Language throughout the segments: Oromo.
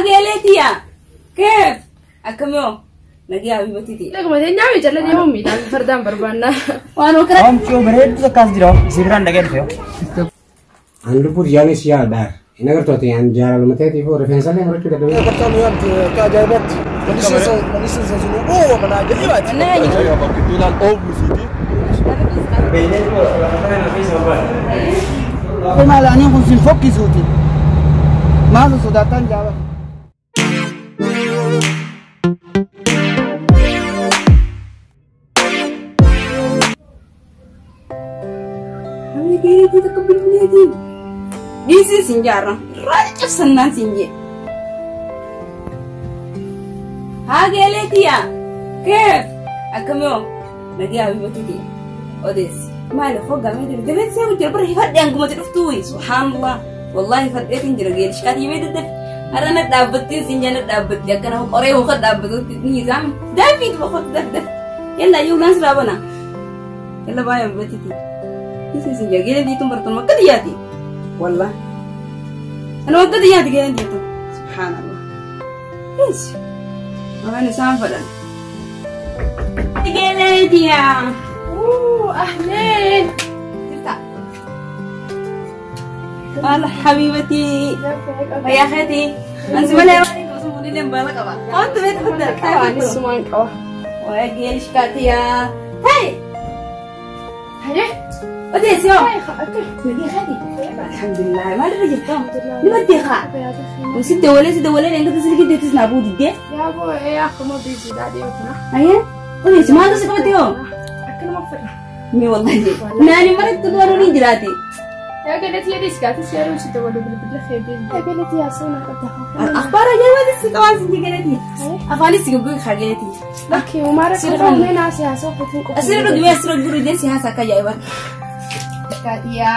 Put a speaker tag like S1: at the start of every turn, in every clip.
S1: هاجيلتيا كيف أكمل نجي حبيبتي دي
S2: لكم هذين نعمل جلنا دي أمي دام فردان بربانا
S1: وأنا كره
S3: Om coba berhenti tuh kas diro, siberan dagen fio.
S4: Ando pur jani siya dar. Ina garto ti an jara lo mate ti fo referenza le morto da dove.
S3: Kata lu yang keajaibat. Manusia sejulu. Oh, mana ajaibat.
S1: أنا يعني
S5: Saya kebetulan Om di sini.
S3: Beda itu orang yang bisa apa? Tapi malah ni pun silfok kisuti. Masuk sudah tan jawab.
S1: هاجيلتي تقبلني دي دي سنجارة راجع سنان سنجي هاجيلتيا كيف أكمل نجي حبيبتي دي أوديس ما له فوق ما يدري دبيت سوي جربر هفرد يعني قمت تفتوي سبحان الله والله فرديت إن جرجيل شكات يميت الدف أنا دابتي سنجانة دابتي أكنا هو قريه هو خد دابتي نيزام دافيد بخد دف يلا يو ناس رابنا يلا باي حبيبتي دي إيش سنجاجيل دي تمرتون ما كدياتي والله أنا ما كدياتي جيل دي سبحان الله إيش أنا سافرا جيل دي
S2: أهلين
S1: هلا حبيبتي يا أختي أنت ولا يواني كوسموني لين بالك أبا أنت بيت حدا
S2: كواني سمان كوا
S1: وأجي شكاتيا هاي
S2: هاي
S1: ودي سيو
S2: هاي خاطر
S1: نجي خدي الحمد لله ما أدري جبتهم نبدي خا وسيد ولا لين كده سلكي ده تسنا بود دي
S2: يا أبو إيه أخو ما بيجي دادي وكنا
S1: أيه ودي ما تسكت بديهم
S2: أكل ما فرح
S1: مي والله جي ناني مرت تدوروني جراتي
S2: يا قالت يا ديسكات سيارة وش تقولوا بالله خير يا قالت يا سونا قدها
S1: أخبار جاي السكوان سنجي قالتي أفاني سكوبي خاجلتي
S2: لكن وما ركضوا من ناس يا سوق
S1: أسير رجوي أسير رجوي دي سيها سكا جايبا شكاتيا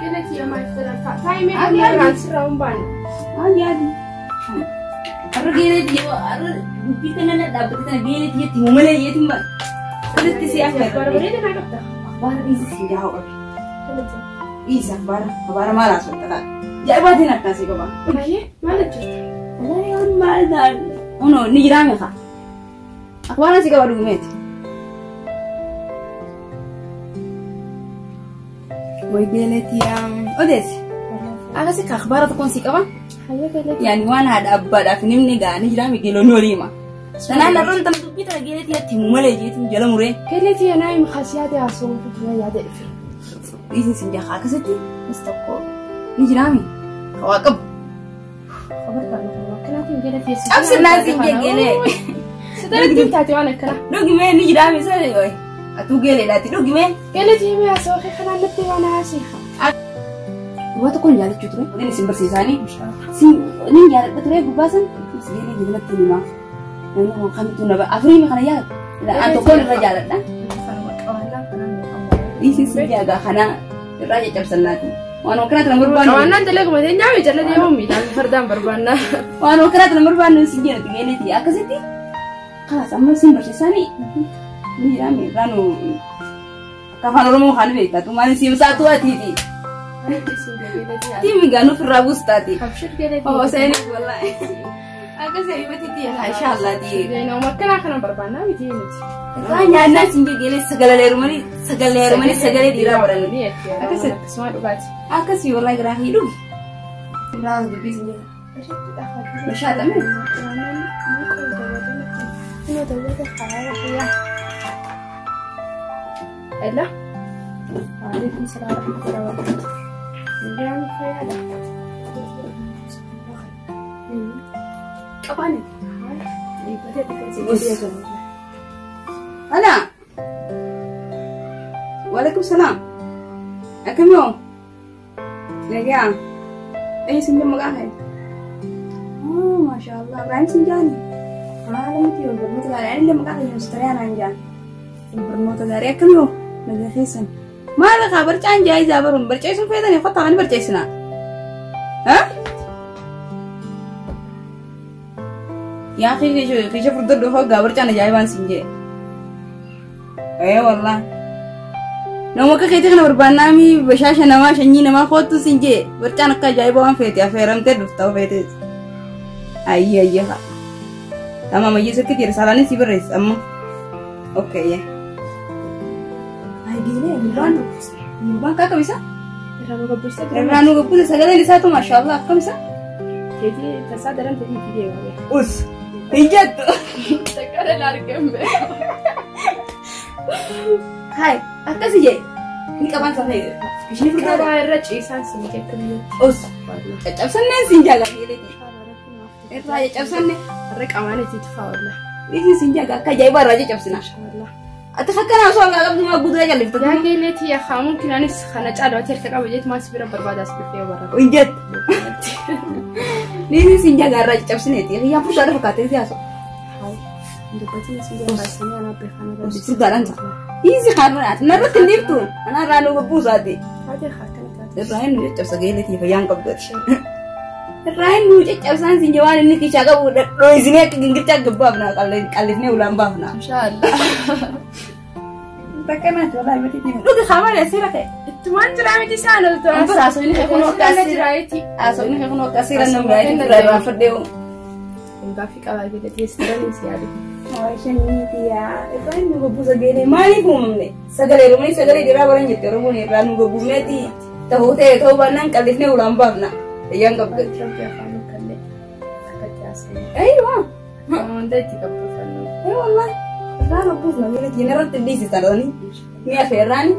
S2: قالت يا ما يفترض تايمي أنا رانس رامبان
S1: jadi aru gele dia aru bikin anak dapat kan gele dia timu mana dia timbang ada ti siapa
S2: baru ini nak apa
S1: baru isi sih jauh isa baru malas betul jadi buat ini nak sih kau bang
S2: mana tuh
S1: orang malas ono ni jirame kah aku mana sih kau baru met boy gele tiang odes aga sih kabar atau konsep apa يعني وانا هذا أبدا في نمني قاني جرامي كيلو نوريما أنا نرون تمتو بيتا جيلتي يتيمو مالي جيتي جلو مري
S2: قالتي أنا يم خاسياتي عصوم فتوى يا دقفي
S1: إيزي سنجا خاكا ستي مستقو نجرامي كواكب
S2: خبرت عنه كناتي قالتي يا
S1: أبس الناس سنجا جيلي
S2: ستارك دي بتاعتي وانا كنا
S1: لو جمي نجرامي سالي وي أتو جيلي لاتي لو جمي
S2: قالتي يمي عصوخي خنا نبتي وانا عاسيها
S1: buat aku jalan cuci ini sim bersih sani sim ini jalan betul ya bubasan segini jadi nak terima yang mau kami tuh naba afri makan ya dan atau kau udah jalan dah ini sih jaga karena raja cap senati wano kena telah berban
S2: kawanan telah kemudian nyawa jalan dia mami dan fardam berbana
S1: wano kena telah berban sih jadi begini dia aku sih kalah sama sim bersih sani ini rame ranu kafan orang mau kan beta tuh mana sim satu hati Timi ganu firabus tadi. Oh saya ini bola. Aku saya ibu titi ya, insyaallah di.
S2: Nah, makan akan berbana begini.
S1: Hanya anak singgi gile segala lerumani segala dirawaran. Aku sih
S2: semua ubat.
S1: Aku sih bola gerah hidup. Gerah di bisnya. Masya Allah.
S2: Ini tuh udah kalah ya. Ella. Alaikum salam warahmatullahi wabarakatuh. Jangan saya ada.
S1: Apa ni? Ana. Waalaikumsalam. Akamu. Lega. Sinjam magahai. Oh, masyaallah. Ran sinjani. Alam ti bermutu dari ini magahai mustarian anjan. Bermutu dari akamu. Naga khisan. Malah kabar canjai zabarum bercai sun feda ne kota kan bercai sana. Hah? Ya akhi kisah furdur doh gabar canjai jaiwan sinje. Wallah. Nama ka kita kena berbanami bersasha nama shanyi nama khotu sinje bercana ka jaiwan fete aferam te duftau fete. Iya kak. Tamam aja sedikit ya salahnya sih beres amma. Oke ya. Ay gini ya Nurban kakak bisa? Ranu gabus segala di satu masya Allah kakak bisa?
S2: Jadi kesadaran jadi video ya.
S1: Us. Ijat tuh.
S2: Sekarang lari kembe.
S1: Hai, apa sih Jay? Ini kapan sampai? Ini
S2: Kita
S1: pertama.
S2: bayar cisan sih kayak kembe.
S1: Us. Cacap sana sih jaga gini. Itu aja cacap sana.
S2: Rek amane titfa wallah.
S1: Ini sih jaga kajai bar aja cacap sana.
S2: Inshallah.
S1: Atau kakak langsung nggak cuma butuh aja lift.
S2: Ya keleti ya kamu mungkin anis khana calo hotel kakak bajet masih berapa berbadas berapa barang.
S1: Ijat. Ini sih jaga aja cacap sana itu. Ya pun ada berkata sih asal.
S2: Hai. Untuk baca masih dia bahasanya anak khana.
S1: Sudah lancar. Ini sih karena naruh lift tuh. Anak ranu gabus hati.
S2: Ada khatan kan.
S1: Rain lu cacap segala sih yang kabur. Rain lu cacap sana sih jawan ini kisah udah. Lo isinya kegigit cak gebab nah kalau alifnya ulang bah nah.
S2: Insyaallah.
S1: Pakai macam lah berarti ni. Lu ke kamar ya sih rakyat.
S2: Tuan ceramah di sana tuh.
S1: Ampun aso ini kayak kuno kasih. Aso ini kayak kuno kasih dan nambah itu dari Rafford deh.
S2: Enggak fik ala gitu dia sedang sih ada.
S1: Oh ini dia. Itu kan juga busa gini. Mari kumum nih. Segala rumah ini segala dia orang jadi rumah ni. Ranu juga bumi ti. Tahu teh tahu banang kalifnya ulang bah na. Yang kabel.
S2: Trump ya kamu kan deh. Kata jasa.
S1: Ayo.
S2: Kamu dah 30 tahun.
S1: Ayo Allah. Ranu bus na gini. General tadi sih taroni. Ni aferan.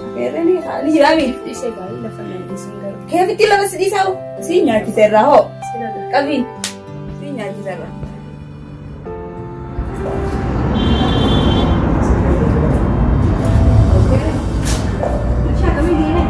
S1: Aferan ni kali jami.
S2: Isa gali la fana di singar.
S1: Kaya fitila bas di sao. Sinya kisera ho.
S2: Sila da.
S1: Kabin. Sinya kisera. Siya kami din eh.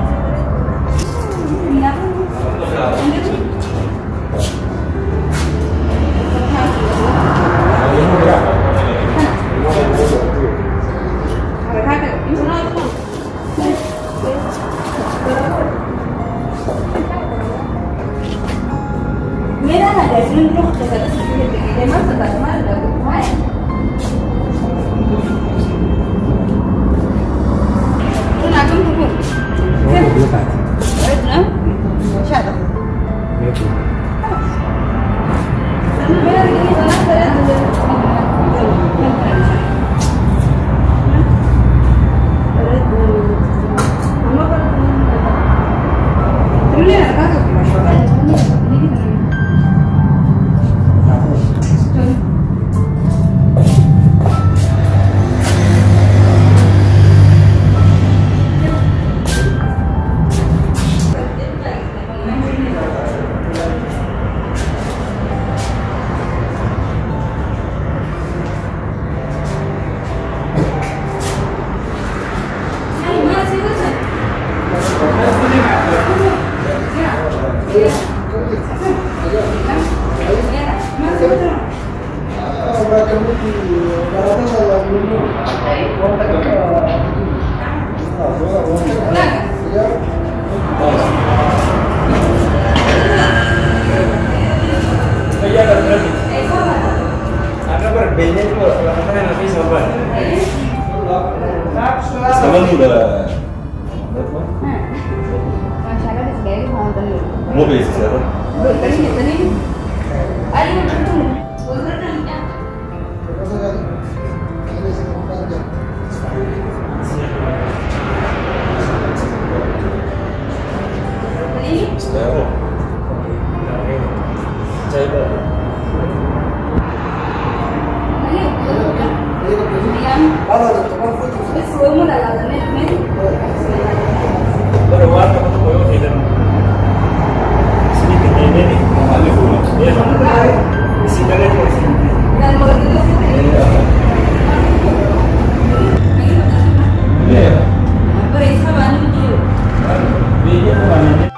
S1: Mira la de un rojo que se le sigue de más hasta la madre de la mujer. Una con tu.
S4: Lepas.
S1: ¿No? Shadow.
S4: Itu.
S1: Mira que van a hacer
S3: Ada berbeda itu rata-rata nabi sahabat.
S5: Sekarang udah
S1: masyarakat di segala mau tenang.
S5: mau beli sekarang.
S1: Tadi. Ayo betul.
S5: Sekarang. Coba.
S3: Baru warna untuk koyo dan sedikit ini nih. Ada pun. Ya. Sini ada pun. Ya. Ini mana?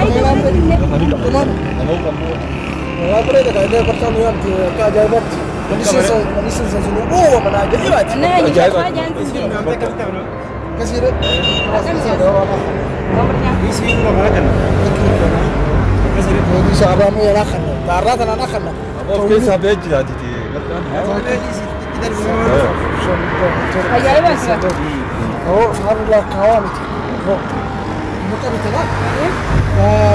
S1: itu
S3: Kemana? Wala berada kayak pertama yang keajaiban. Manisnya sesungguhnya. Oh, mana ajaibat?
S1: Nah, ini siapa aja
S3: Kasih deh. Kasih ada orang.
S1: nomornya.
S3: Ini sahabatmu yang akan. Karena kan anak kan.
S5: Oke, sampai aja di
S1: Keajaiban sih.
S3: Oh, haruslah kawan. Oh, bukan itu lah.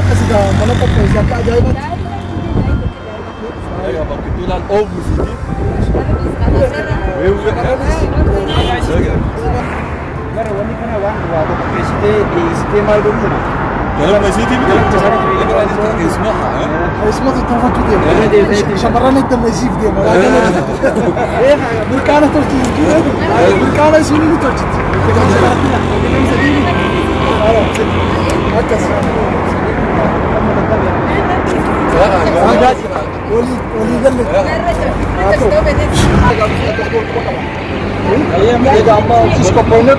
S3: Kasih dah mana kau siapa keajaiban?
S5: Ayo, kebetulan Om di sini. Dalam masjid ini semua.
S3: اسمه الطرفات دي شبران انت ما يسيف دي ايه بركانه تركي بركانه سنين تركي ولي قال لك ايام ده اما تشكو بونر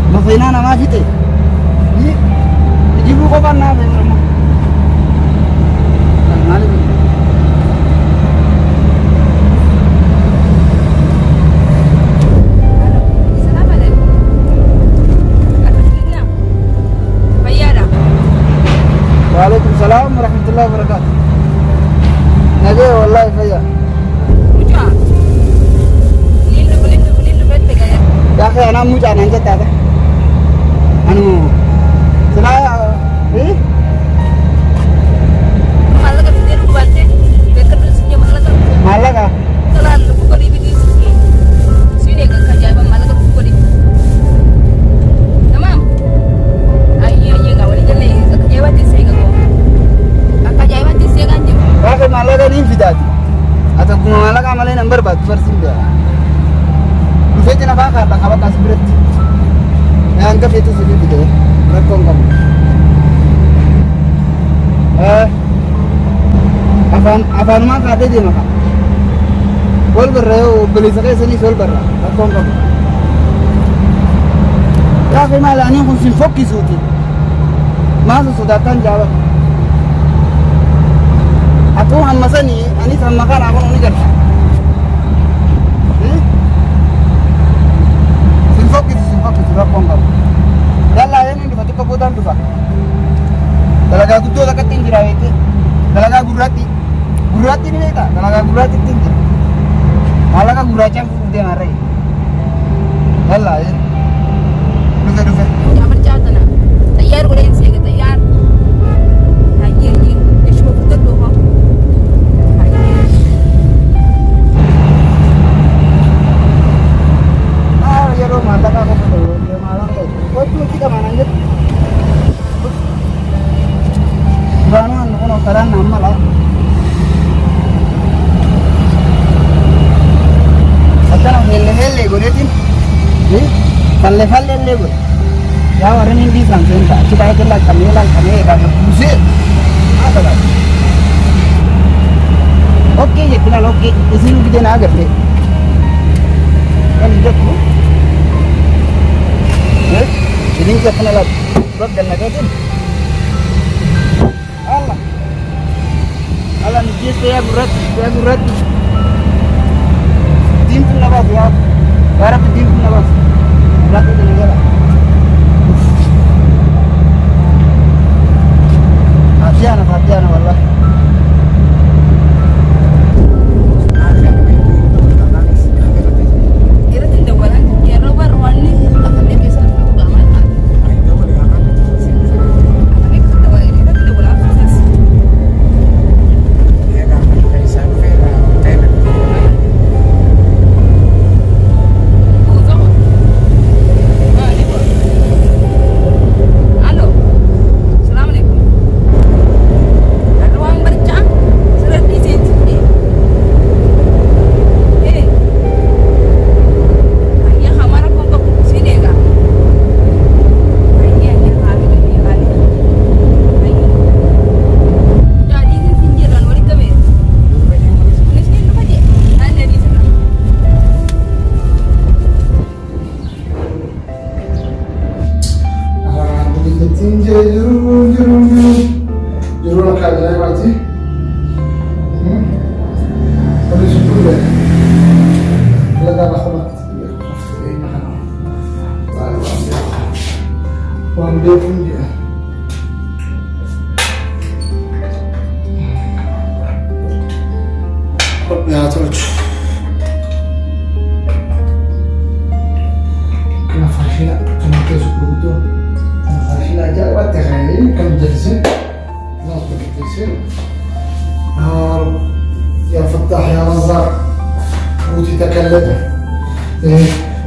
S3: Makinana ma fite ni jibu ko banna be mo Waalaikumsalam warahmatullahi wabarakatuh. Naga wallahi faya. Ya akhi ana muja nan jata ta. Anu selaya
S1: Malaga bitir buatnya dekat dusunya malaga.
S3: Malaga.
S1: Telan pukul ibu di sini. Sini ke keajaiban malaga pukul ibu. Tamam. Ayo enggak boleh jalan ke keajaiban di sini kau. Keajaiban di sini kan jauh.
S3: Akhi malaga ni fidati. Atau kuma malaga malai number bat versi dia. Fete na baka la kaba kasbret. Yang ke itu sini gitu. Rekong kamu. Afan mah kade di maka. Bol berreo beli sekali sini sol berra. Rekong kamu. Ya kemana ani khusus fokus itu. Masuk sudah tan jawab. Aku hamma sani, ani sama kan aku ini kan. Sinfok itu rapong kau. Dalla ini di batu kebutan tu pak. Dalaga kutu dekat tinggi rawa itu. Dalaga gurati ini beta. Dalaga gurati tinggi. Dalaga guracang dia ngarai. Dalla ya. Dufa.
S1: يا برجعتنا طيار ولا ينسى طيار هاي ايش هو بدلوها هاي
S3: Ya lo mantap aku betul. Dia malang tuh. Kau tuh kita mana aja? Bagaimana nak nak karan nama lah. Sekarang hele gue liatin. Nih, falle gue. Ya orang ini bisa entah. Kita itu lah kami kan pusing. Ada lah. Oke ya final oke. Di sini kita nak agak deh. Kan hidup tu. Ya, ini kita final lah. Buat dan nak tu. Allah ni dia saya berat. Tim pun nak ya. Barat tim pun nak. Berat tu negara. Hatiana wallah.
S1: Kira tidak boleh ya robar wani akan dia bisa untuk amal kan. Tapi kita boleh tidak boleh akses. Halo. Assalamualaikum. Ruang berca sudah di sini. Ya kamar aku untuk sini enggak? Ini kali ini kali. Jadi ini sinjiran wali kami. Ini sini apa dia? Ada di sana.
S6: Juru nak ada lagi. Boleh sebut deh. Lega lahmat. Wamde pun dia. Ya terus. Kenapa sih? Kenapa suku itu? Kenapa aja buat ini kan jadi يا فتاح يا رزاق قوتي تكلم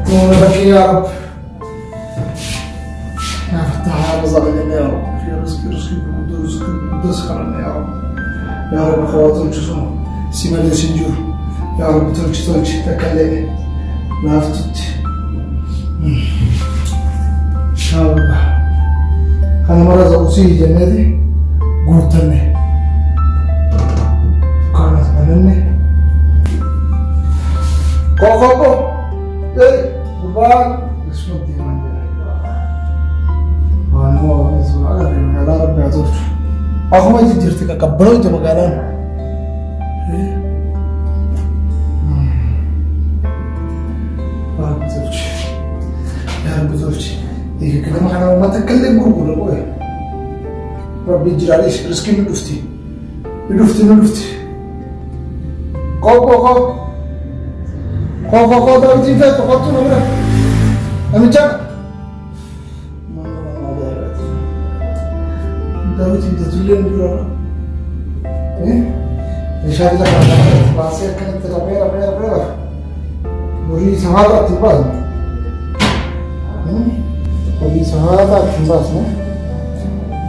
S6: نور لك يا رب يا فتاح يا رزاق لنا يا رب في رزقي قدوس خلنا يا رب يا رب خواتم جسوم سيما دي سنجور يا رب ترجي تكلم لا فتت يا رب أنا مرة زوجي جنادي قلتني كانت منني كوكو قربان اسمه ديمان أنا هو اسمه على ربي أزورك أخو ما جديرتك كبروا جب قالان رب زوجي يا رب زوجي إيه كده ما تكلم قرقور أبوي ربي يجري عليك رزقي ندفتي كوكو دارتي فات وقتنا مرة أنا جاب دارتي تجلين برا إيه إيش هذا لك باسيا كانت ترى بري سهادة تباز بري سهادة تباز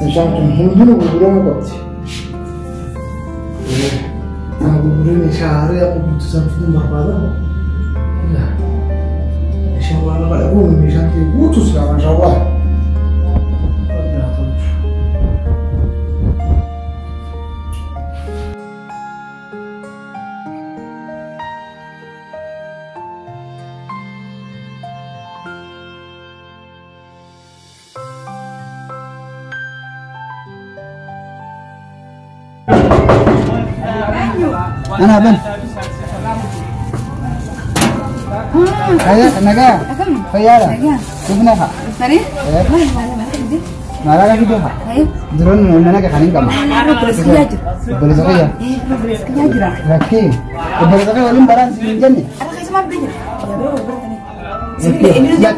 S6: نشان تنهندون وبرنا قبتي أنا بقولين شهري أبو بتسافر في مربادا لا إن شاء الله أنا بقول مشان تبوتوس لا ما شاء الله
S3: Ana ban. Kaya naga.
S1: Akam.
S3: Kayara.
S1: Naga.
S3: Tubna ha.
S1: Tari?
S3: Eh.
S1: Mana kerja?
S3: Malaga gitu ha.
S1: Ayo.
S3: Drone nana ka kanin kam.
S1: Mana beres kerja aja.
S3: Boleh sakaya.
S1: Beres kerja aja.
S3: Laki. Boleh sakaya walim baran sinjan ni.
S1: Ada kayak sama beda. Ya bro, bertani.
S3: Ya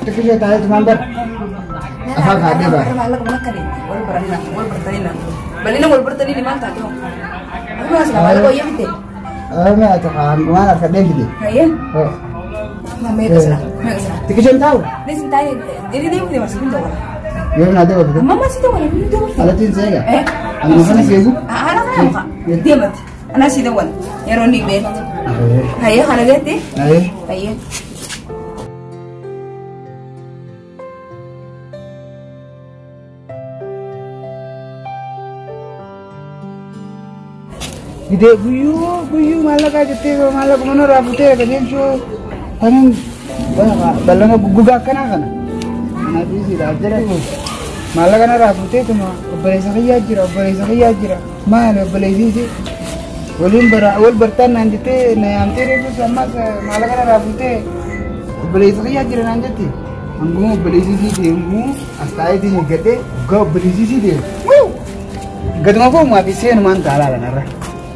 S3: tikir tahu cuma ber. Apa kade ba?
S1: Malah kemana kade? Wal bertani na. Balik na wal bertani di mana tuh? Aku masih malah kok ya betul.
S3: May ato kan mana ka din gidi.
S1: Ayo.
S3: Oh.
S1: Mami kesana. Mami kesana.
S3: Tikir tahu.
S1: Ini sintanya. Ini dia mesti masuk pintu kan?
S3: Yo na do.
S1: Mama sih tuh kan pintu.
S3: Alatin saya.
S1: Eh.
S3: Ano sana siya?
S1: Anak apa? Dia mati. Anak sih tuh kan. Ya Rondi be. Ayo kana gete.
S3: Ayo.
S1: Ayo.
S3: Gede guyu malah ka jete malah kuno rabute ka den show tanin balanga guga kana. Na bisi rajara ko. Malah kana rabute tuma bere sakaya jira. Malah bere sisi. Wal bertan nanjete na amtere ko sama malah kana rabute. Bere sakaya jira nanjete. Anggu bere sisi demu astai di gede go bere sisi de. Gede ngoko ma bisi man tala la nara.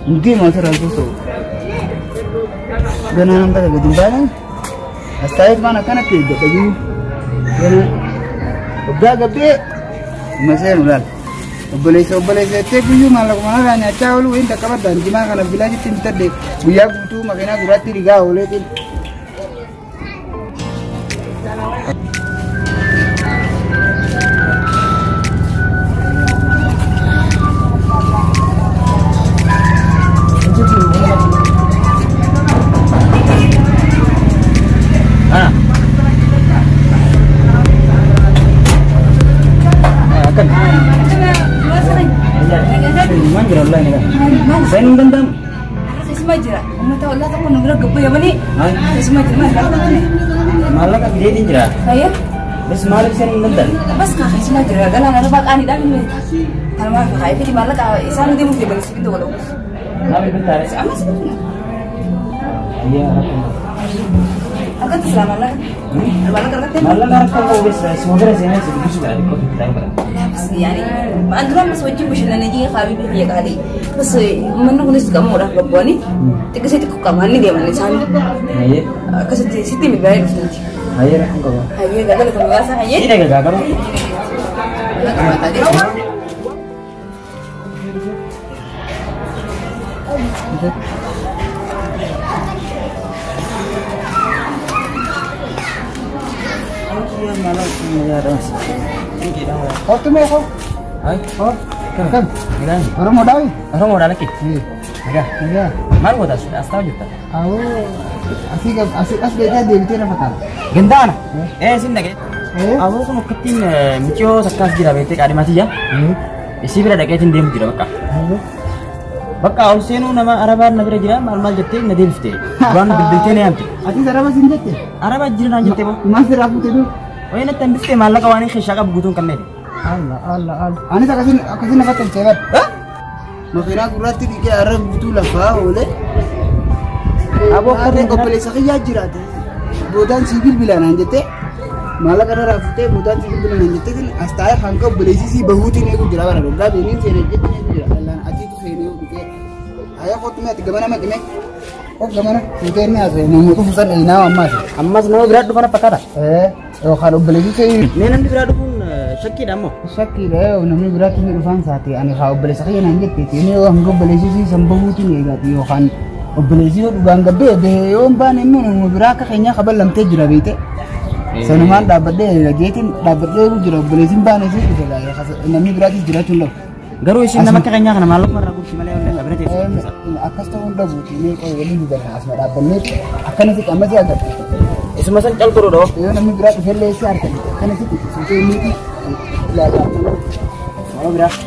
S3: Hindi mo sa raguso. Ganun ang taga gadimbanan. Hasta it mana kana ke da dagu. Ganun. Gabi masaya nulal. Boleh te kuyu malah mana nya chawlu inta kabar dan gimana kana village tin tade. Buya gutu makina gurati riga oleh tin. Saya nunggu
S1: Saya semua jira. Kamu tahu lah kamu nunggu gebu ya mani. Saya semua jira.
S7: Malah kan dia jira.
S1: Saya.
S7: Bes malah saya nunggu.
S1: Bas kah saya semua jira. Kalau nggak dapat ani dah ni. Kalau mah kah itu di malah kah sana dia mesti balik situ kalau.
S7: Tapi bentar.
S1: Amas.
S7: Iya.
S1: Akan selama lah. Malah kerja.
S7: Malah kan kalau bes semoga saya sedikit juga di kota kita kan.
S1: بس يعني ما أدري بس وجهي مش أنا نجي خابي بيجي كهدي بس من نقول نسقى مورا ربواني تكسي تكو كمان ندي من الإنسان
S7: Iya.
S1: كسي ستي مبايع بسنتي
S7: Iya kan kau.
S1: هاي قال لك ما سا هاي
S7: Tidak gak kau.
S1: لا كمان تادي
S7: Iya malah punya ras.
S3: Oh tu me ko.
S7: Hai.
S3: Oh. Kan.
S7: Bilang.
S3: Orang mau dawi.
S7: Orang mau lagi.
S3: Iya. Ya.
S7: Mar mau tas. Asta juta.
S3: Asik beda dia itu apa tak?
S7: Gendana. Sini lagi.
S3: Eh.
S7: Aku kan ketin micio sakas jira bete kali mati ya. Isi bira deketin dia jira baka. Baka olsenu nama araban nabira jira mal jette na dilfte. Ban bidte ne amti.
S3: Ati sara basin jette.
S7: Araba jira na jette bo.
S3: Masih rapu tu.
S7: Oh ini tembiste mal kawani khishaka bugutun kanne.
S3: Allah. Ani tak kasih nak kata cewek. Makina kurati di ke Arab betul lah oleh. Abo kata kau beli sakya jira tu. Budan sivil bilan anjete. Malah karena rafute budan sivil bilan anjete kan astaya hangka beli sisi bahuti ni aku jira barang. Gak ini sini jete ni jira. Allah ati tu sini aku ke. Ayah kau tu me ati gamana me kime. Oh gamana. Mungkin ni asal. Namu tu susah ni nama emas.
S7: Ammas nama berat du mana pakara.
S3: Oh kalau beli sisi.
S7: Ni nanti berat du pun sakit damo.
S3: Sakit namu berat tu irfan sati. Ani kalau beli sakya anjete. Ini orang kau beli sisi sambahuti ni gati. Oh kan. Obeleziyo duganga bebe yomba ne mun mubraka kenya kabalam tejra bite sanuman dabade lagetin dabade jura obelezin bane sih gitu ya khas nami berarti jira tulo
S7: Garu isin nama kenya kana maluk maragu simale onda berarti
S3: akas to onda buti ne ko wali juga asma dabane akan sih kamasi agak
S7: isu masan cal kuro do
S3: yo nami berarti felle sih arkan kan sih sih ini la mau berarti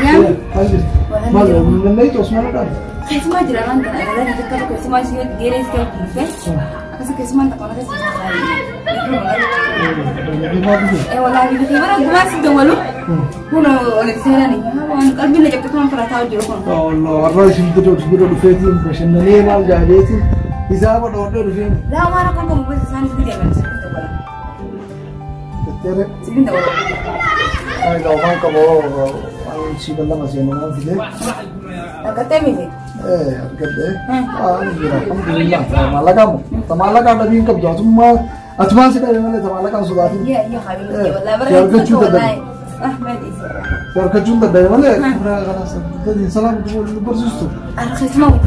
S1: Ya, Naam.
S6: Maal nannaytu Osmaan dhaan.
S1: Keessumaa jira waan kana irraa jirtu tokko keessumaa ishee geeree ta'u dhufe akkasii keessumaa takka keessi والله في مرة ما سدولوا هنا ولا سهلاني وأنا قلبي اللي جبت كمان فراتها وجيركم
S6: والله الرئيس بدو فيتي عشان نلي مال جاهليتي إذا بدو أدور فين
S1: لا ما أنا كنت بس ثاني سبيل من سبيل دولا
S6: ترى
S1: سبيل دولا
S6: أي لو ما كبو أنا شيء بالله ما زين ما في ده
S1: كتامي في
S6: كده الحمد لله تمام لك أنا بين كبجات ما أتمنى سيدا يمني تمام لك أنا صداتي
S1: يا حبيبي والله برا والله أحمد إسحاق
S6: يا رجل ده يمني خلاص ده سلام تقول برزستو
S1: أرخص موت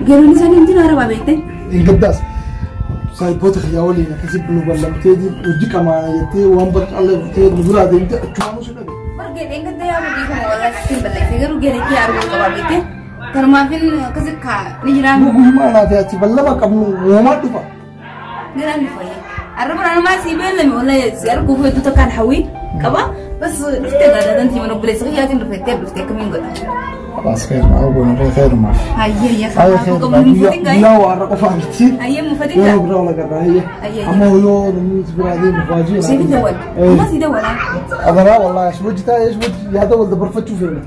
S1: قالوا لي سنين دين أربعة بيتين
S6: القداس سايبوت خياولي كسب بلو بلم تيجي وديك ما يتي وامبر الله تيجي نقول هذا أنت أتمنى شو ده
S1: برجع إنك ده يا ابو ديكم والله سين بالله فيقولوا جري كي أروح كبار بيتين ترى ما فين كذا كا نجرام
S6: ما أنا في بلم كم وما تفا
S1: نرام نفاية الرب أنا ما سيبه لهم والله سيار كوفي توتا كان حوي كبا بس رفتي هذا دنتي من أبو لسه ياتين رفتي رفتي كمين قد
S6: خلاص خير ما أقول خير ما في
S1: هيا
S6: هاي خير لا وأنا قفاكتي
S1: هيا مفتين
S6: يا برا ولا قرا هي أما هو يوم نميت برادي مفاجئ
S1: سيدي دول ما سيدي دول
S6: أنا والله إيش وجهته إيش وجه يا دول ده برفت شوفين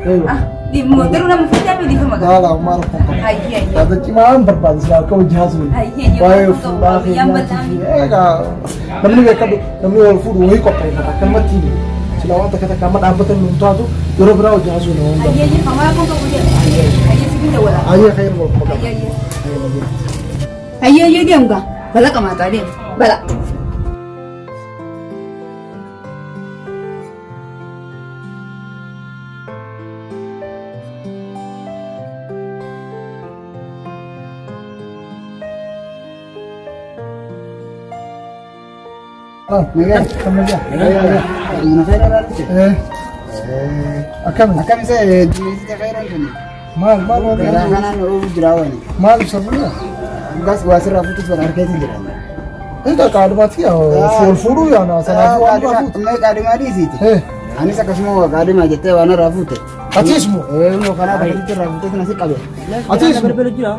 S1: هيا دي مقدرنا مفتين بدي فما
S6: لا لا ما أعرف
S1: هيا
S6: هذا كمان برباد سلا كم جهازه
S1: هيا
S6: واي فلا خير إيه كا نمني كده نمني الفود وهي كوباي كلمة تيجي سلا وانت كده كمان أبدا من تاجو يروح برا وجهازه نوم
S1: هيا كمان كم كم هيا سيدي دول
S6: هيا خير ما
S1: هيا دي أمك بلا كمان تعدي بلا
S6: مجال كمل جا
S3: من خير رأيك
S6: أكمل
S3: أكمل سيد جيزة خير أنتني
S6: مال
S3: لا أنا نروح جراواني
S6: مال سبنا
S3: بس واسر أفوت في الحركات جرا
S6: أنت كاربات يا فول يا ناس أنا
S3: أفوت ما كاري ما دي زيت أنا سكسمو كاري ما جت وأنا رافوت
S6: أتيسمو
S3: مو كنا بقيت رافوت ناسي كابي
S6: أتيسمو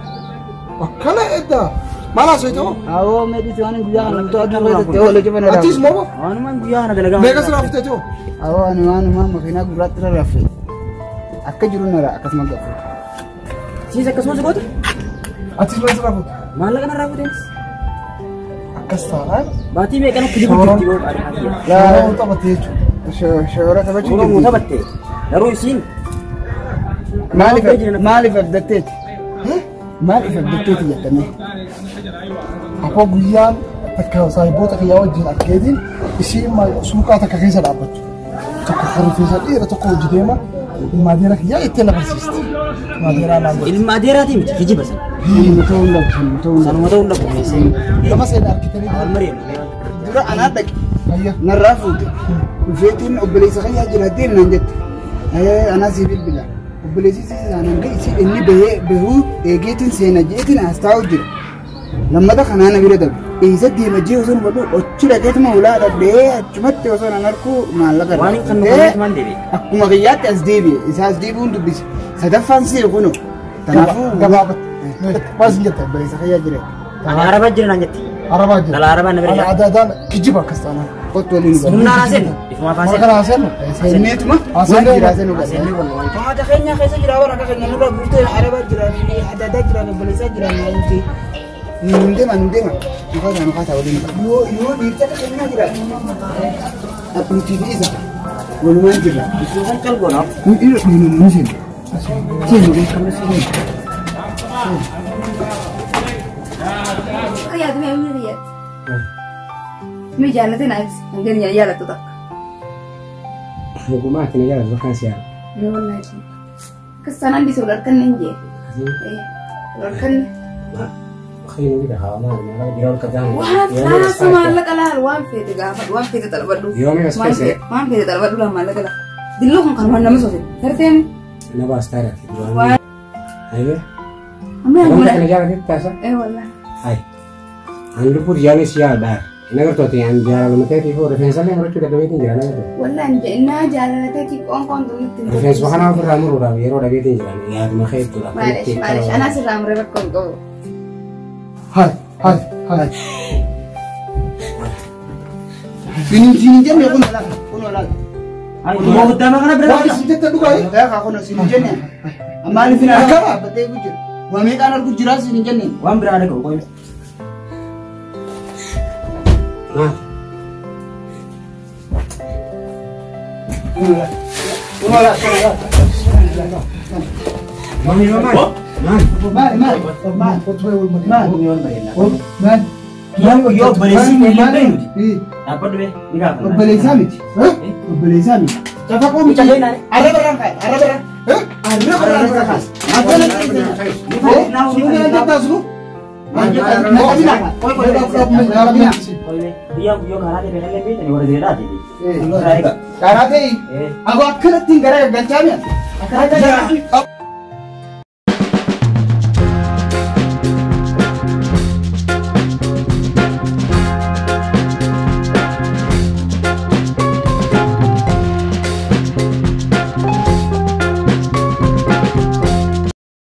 S6: أكلا إدا malah saya tahu.
S3: Awo medis anu guyana itu adu tahu lagi mana.
S6: Atis mau?
S7: Anu man guyana dalaga.
S6: Mereka sudah hafid tahu.
S3: Awo anu mama kena gurat terafi. Akka juru nara akas maga.
S7: Sisa kasmo segot?
S6: Atis mau sudah hafid.
S7: Malah kana rafid.
S6: Akas saran.
S7: Bati me kana kidi kidi go ari.
S6: La tahu bati.
S3: Shawara tabachi.
S7: Uro mutabatte. Daru isin.
S3: Mali fabdatet. Mali fabdatet ya tane.
S6: Apa guyan takka saibota ka yawajin akedin isi ma suuqa takka kaysa dhaabatu tokko xarifisa dheera tokko hojjeteema ilmaadeera kiyyaa itti labarsiisti maadeeraa naan godhe
S7: Ilmaadeeraati miti kijiba san. Sanuma ta'uu dhabu meesee.
S6: gama seen arkitanii
S7: Almareen.
S3: Dura anaa dhaqe
S6: hayya
S3: narraa fuute dhufeetiin obboleessa kiyyaa jiraatee naan jette anaa sii bilbila obboleessi aanan ga'isi inni bahuu eegeetiin seena jeetiin as taa'u jira lammata kanaana bira dabe isa deema jee osoo nu ochi dhaqeetuma ulaa dhabdee achumatti osoo nan harkuu maallaqa
S7: Waan kan nu kanatti maan deebi'e.
S3: akkuma kiyyaatti as deebi'e isa as deebi'uun dubbise sadaffaan see kuno kanaafuu
S6: gabaabatte maas jette
S3: obboleessa kiyyaa jira
S7: Ani araba jira naan jetti.
S6: arabaa jira
S7: Dhala arabaa na bira jira.
S6: adaadaan kijiba akkas taanaan
S3: kottu waliin galu
S7: Humnaan haaseen. Ifuma
S6: maka
S7: faaseen.
S6: kana haasennu
S3: senneetuma
S6: Asenne
S3: waan jiraatee nu
S7: Haaseenni
S3: galu
S7: wal wal.
S3: haadha keenya keessa jira warra akka keenya nurra bultee arabaa jira adaadaa jira obboleessaa jira naamuti nundema nukata waliin yoo dhiirta akka keenyaa jira nuti isa walumaan jira
S7: Isuusan calgonaaf.
S3: nusin
S1: Kayak tu memang lihat. Mi jalan tu nais, mungkin ya jalan tu tak.
S4: Hukumat ini jalan bukan siapa.
S1: Memang lagi. Kesanan disolarkan ninja. Solarkan.
S4: Khayru kita hawa mana dirawat kerjaan.
S1: Wah, langsung malah kalah wan fete gafat, wan fete terlebat dulu.
S4: Yo me espese.
S1: Wan fete terlebat dulu malah kalah. Dulu kan mana nama sofi. Tertem.
S4: Naba astara.
S1: Wah.
S4: Ayo.
S1: Ambil
S4: Kamu
S1: ambil.
S4: nak jalan kita sah?
S1: Wallah.
S4: Hai. Anda pun jalan siapa dah? Ini agartooti an jaalala mateetii fi rifeensallee murachuu dadhabeetiin jira nagarto.
S1: Wallaan innaa jaalalateeti qoonqoon tulitti.
S4: Rifeensa kanaa ofirraa muruudhaaf yeroo dhabeetiin jiran yaaduma keettudha.
S1: Maalish anaa sirraa muree bakka hin qabu.
S3: Hai. Sini jenne kuno laga.
S7: Ay, mau utama kana berapa?
S3: Wah, sini tadi duga ya. Kayak aku nasi jenne. Amali fina apa? Betul bujur. Wa me kanar ku jira sini jenne.
S7: Wan berada kau kau.
S4: Nah,
S3: Kuno laga.
S4: mami man.
S3: Man.
S7: Yo berisi melibeng. Apa deh? Nikah.
S3: Beleza miti. Beleza miti. Jafa ko miti. Arre barang kai. Arre barang. Arre barang. Apa nanti? Nah, sudah ada tasu.
S7: Yo karate bener lebih nih orang dia tadi.
S3: Karate. Aku akan tinggal gancanya. Akan